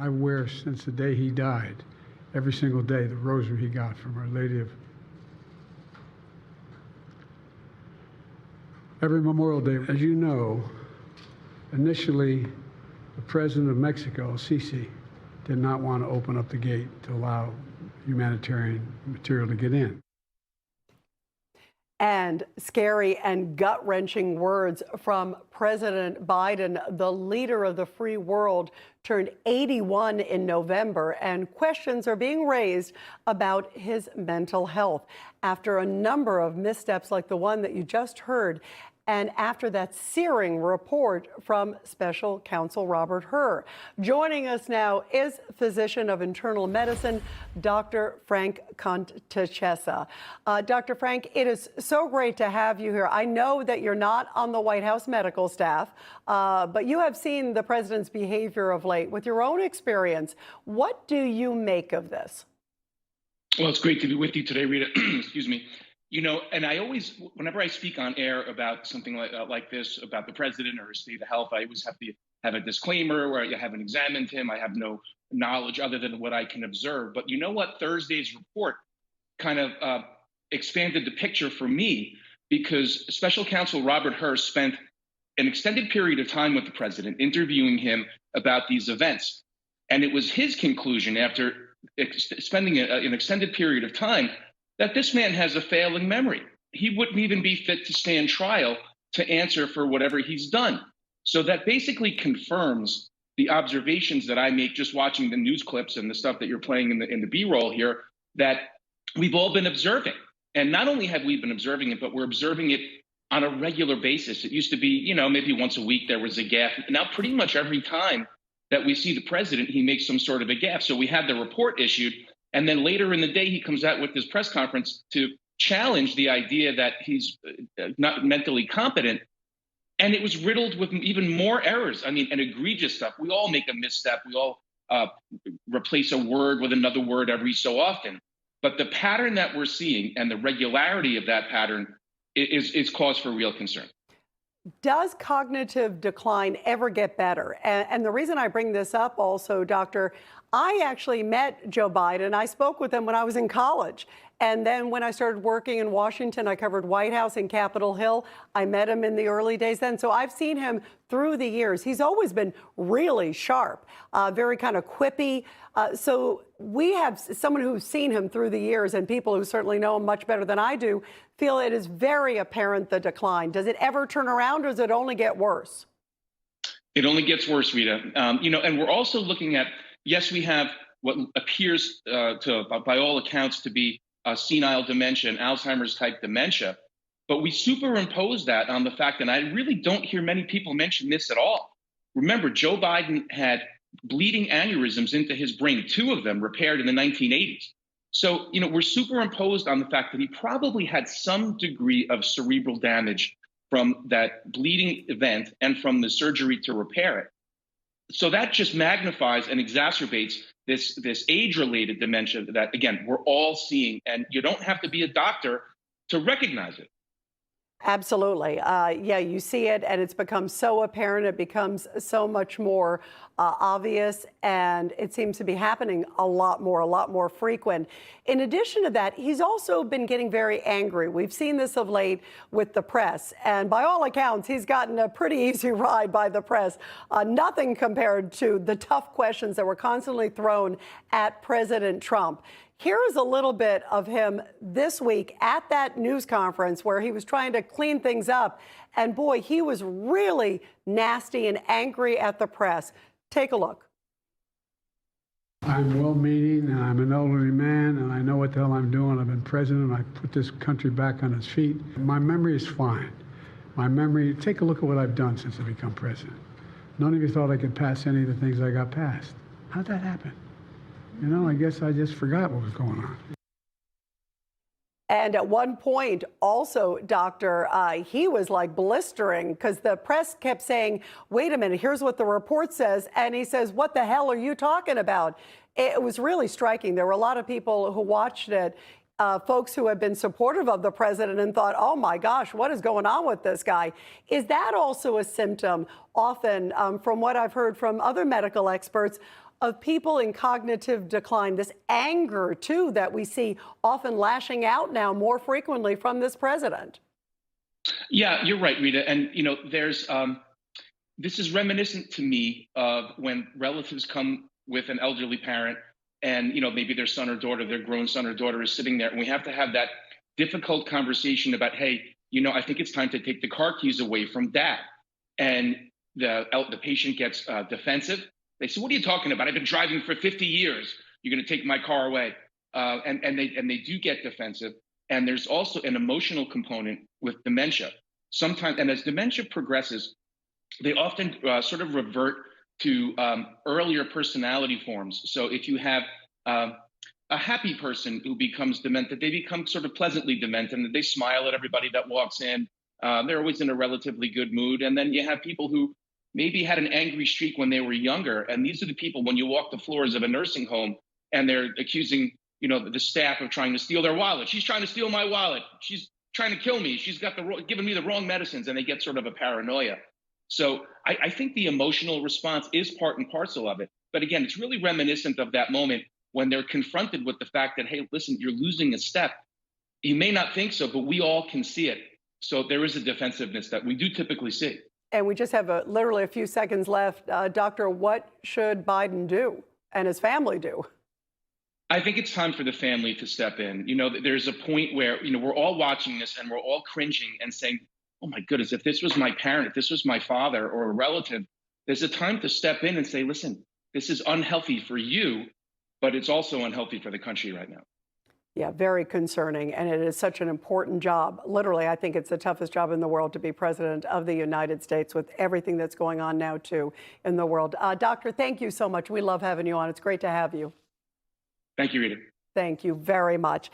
I wear since the day he died, every single day, the rosary he got from Our Lady of. Every Memorial Day, as you know, initially, the president of Mexico, Sisi, did not want to open up the gate to allow humanitarian material to get in. And scary and gut-wrenching words from President Biden. The leader of the free world turned 81 in November, and questions are being raised about his mental health after a number of missteps like the one that you just heard, and after that searing report from Special Counsel Robert Hur. Joining us now is physician of internal medicine, Dr. Frank Contechesa. Dr. Frank, it is so great to have you here. I know that you're not on the White House medical staff, but you have seen the president's behavior of late. With your own experience, what do you make of this? Well, it's great to be with you today, Rita. Excuse me. You know, and I always, whenever I speak on air about something like this, about the president or his state of health, I always have to have a disclaimer where I haven't examined him. I have no knowledge other than what I can observe. But you know what? Thursday's report kind of expanded the picture for me, because Special Counsel Robert Hur spent an extended period of time with the president, interviewing him about these events. And it was his conclusion, after spending an extended period of time, that this man has a failing memory. He wouldn't even be fit to stand trial to answer for whatever he's done. So that basically confirms the observations that I make just watching the news clips and the stuff that you're playing in the B-roll here, that we've all been observing. And not only have we been observing it, but we're observing it on a regular basis. It used to be, you know, maybe once a week there was a gaffe. Now pretty much every time that we see the president, he makes some sort of a gaffe. So we had the report issued, and then later in the day, he comes out with this press conference to challenge the idea that he's not mentally competent. And it was riddled with even more errors. I mean, and egregious stuff. We all make a misstep. We all replace a word with another word every so often. But the pattern that we're seeing and the regularity of that pattern is cause for real concern. Does cognitive decline ever get better? And the reason I bring this up also, Doctor, I actually met Joe Biden. I spoke with him when I was in college. And then when I started working in Washington, I covered White House and Capitol Hill. I met him in the early days then. So I've seen him through the years. He's always been really sharp, very kind of quippy. So we have someone who's seen him through the years, and people who certainly know him much better than I do feel it is very apparent, the decline. Does it ever turn around, or does it only get worse? It only gets worse, Rita. You know, and we're also looking at, yes, we have what appears by all accounts to be senile dementia and Alzheimer's type dementia, but we superimpose that on the fact, and I really don't hear many people mention this at all. Remember, Joe Biden had bleeding aneurysms into his brain, 2 of them repaired in the 1980s. So, you know, we're superimposed on the fact that he probably had some degree of cerebral damage from that bleeding event and from the surgery to repair it. So that just magnifies and exacerbates this age-related dementia that, again, we're all seeing, and you don't have to be a doctor to recognize it. Absolutely. Yeah, you see it, and it's become so apparent. It becomes so much more obvious, and it seems to be happening a lot more frequent. In addition to that, he's also been getting very angry. We've seen this of late with the press, and by all accounts, he's gotten a pretty easy ride by the press. Nothing compared to the tough questions that were constantly thrown at President Trump. Here is a little bit of him this week at that news conference where he was trying to clean things up. And boy, he was really nasty and angry at the press. Take a look. I'm well-meaning, and I'm an elderly man, and I know what the hell I'm doing. I've been president. I put this country back on its feet. My memory is fine. My memory, take a look at what I've done since I become president. None of you thought I could pass any of the things I got passed. How'd that happen? You know, I guess I just forgot what was going on. And at one point also, Doctor, he was like blistering because the press kept saying, wait a minute, here's what the report says. And he says, what the hell are you talking about? It was really striking. There were a lot of people who watched it, folks who have been supportive of the president and thought, oh my gosh, what is going on with this guy? Is that also a symptom often, from what I've heard from other medical experts, of people in cognitive decline, this anger, too, that we see often lashing out now more frequently from this president. Yeah, you're right, Rita. And, there's this is reminiscent to me of when relatives come with an elderly parent and, maybe their son or daughter, their grown son or daughter is sitting there. And we have to have that difficult conversation about, hey, I think it's time to take the car keys away from dad. And the patient gets defensive. They say, what are you talking about? I've been driving for 50 years. You're going to take my car away. And they do get defensive. And there's also an emotional component with dementia. Sometimes, and as dementia progresses, they often sort of revert to earlier personality forms. So if you have a happy person who becomes demented, they become sort of pleasantly demented, and they smile at everybody that walks in. They're always in a relatively good mood. And then you have people who maybe had an angry streak when they were younger. And these are the people, when you walk the floors of a nursing home and they're accusing, the staff of trying to steal their wallet. She's trying to steal my wallet. She's trying to kill me. She's got giving me the wrong medicines, and they get sort of a paranoia. So I think the emotional response is part and parcel of it. But again, it's really reminiscent of that moment when they're confronted with the fact that, hey, listen, you're losing a step. You may not think so, but we all can see it. So there is a defensiveness that we do typically see. And we just have literally a few seconds left. Doctor, what should Biden do and his family do? I think it's time for the family to step in. There's a point where, we're all watching this and we're all cringing and saying, oh my goodness, if this was my parent, if this was my father or a relative, there's a time to step in and say, listen, this is unhealthy for you, but it's also unhealthy for the country right now. Yeah, very concerning. And it is such an important job. Literally, I think it's the toughest job in the world to be president of the United States with everything that's going on now, too, in the world. Doctor, thank you so much. We love having you on. It's great to have you. Thank you, Rita. Thank you very much.